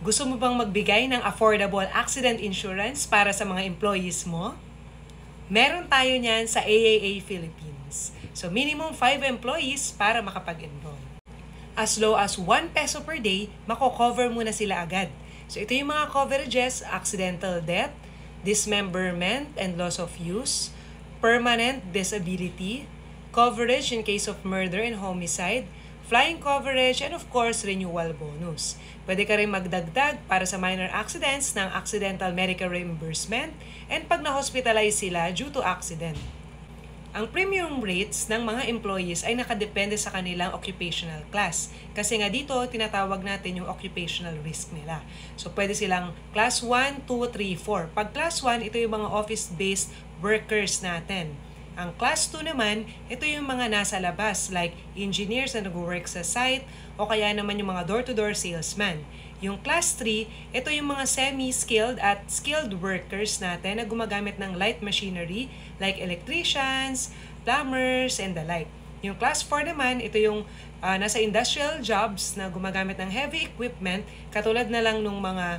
Gusto mo bang magbigay ng affordable accident insurance para sa mga employees mo? Meron tayo niyan sa AAA Philippines. So minimum 5 employees para makapag-enroll. As low as 1 peso per day, mako-cover mo na sila agad. So ito yung mga coverages: accidental death, dismemberment and loss of use, permanent disability, coverage in case of murder and homicide, flying coverage, and of course, renewal bonus. Pwede ka rin magdagdag para sa minor accidents ng accidental medical reimbursement and pag na-hospitalize sila due to accident. Ang premium rates ng mga employees ay nakadepende sa kanilang occupational class. Kasi nga dito, tinatawag natin yung occupational risk nila. So, pwede silang class 1, 2, 3, 4. Pag class 1, ito yung mga office-based workers natin. Ang class 2 naman, ito yung mga nasa labas like engineers na nag-work sa site o kaya naman yung mga door-to-door salesman. Yung class 3, ito yung mga semi-skilled at skilled workers natin na gumagamit ng light machinery like electricians, plumbers, and the like. Yung class 4 naman, ito yung nasa industrial jobs na gumagamit ng heavy equipment katulad na lang nung mga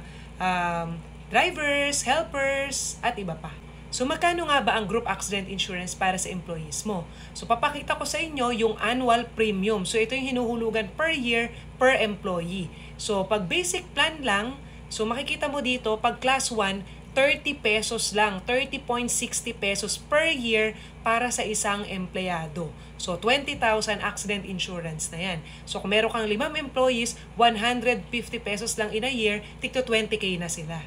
drivers, helpers, at iba pa. So, magkano nga ba ang group accident insurance para sa employees mo? So, papakita ko sa inyo yung annual premium. So, ito yung hinuhulugan per year per employee. So, pag basic plan lang, so makikita mo dito, pag class 1, 30 pesos lang, 30.60 pesos per year para sa isang empleyado. So, 20,000 accident insurance na yan. So, kung meron kang 5 employees, 150 pesos lang in a year, tigto 20K na sila.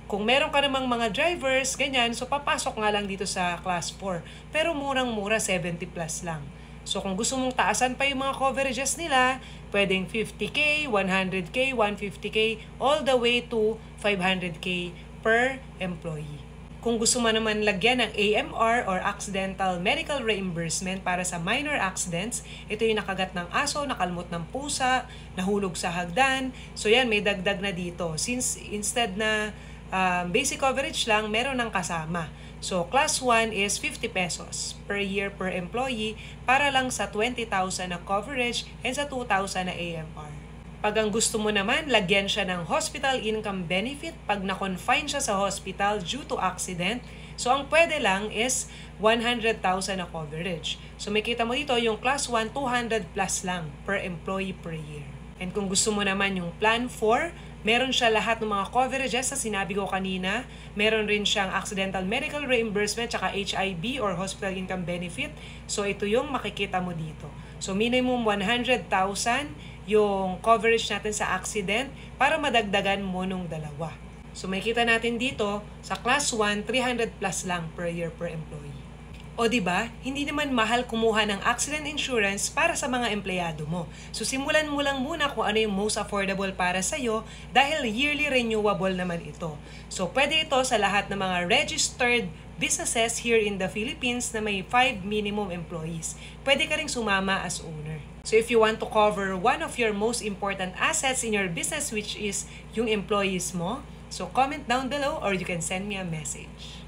Kung meron ka namang mga drivers, ganyan, so papasok nga lang dito sa class 4. Pero murang-mura, 70 plus lang. So kung gusto mong taasan pa yung mga coverages nila, pwedeng 50K, 100K, 150K, all the way to 500K per employee. Kung gusto mo naman lagyan ng AMR or Accidental Medical Reimbursement para sa minor accidents, ito yung nakagat ng aso, nakalmot ng pusa, nahulog sa hagdan. So yan, may dagdag na dito. Since instead na basic coverage lang, meron ng kasama. So, class 1 is 50 pesos per year per employee para lang sa 20,000 na coverage and sa 2,000 na AMR. Pag ang gusto mo naman, lagyan siya ng hospital income benefit pag na-confine siya sa hospital due to accident. So, ang pwede lang is 100,000 na coverage. So, makita mo dito, yung class 1, 200 plus lang per employee per year. And kung gusto mo naman yung plan 4, meron siya lahat ng mga coverages na sinabi ko kanina. Meron rin siyang accidental medical reimbursement tsaka HIB or hospital income benefit. So, ito yung makikita mo dito. So, minimum 100,000 yung coverage natin sa accident para madagdagan mo nung dalawa. So, makikita natin dito, sa class 1, 300 plus lang per year per employee. O diba, hindi naman mahal kumuha ng accident insurance para sa mga empleyado mo. So simulan mo lang muna kung ano yung most affordable para sa'yo dahil yearly renewable naman ito. So pwede ito sa lahat ng mga registered businesses here in the Philippines na may 5 minimum employees. Pwede ka ring sumama as owner. So if you want to cover one of your most important assets in your business, which is yung employees mo, so comment down below or you can send me a message.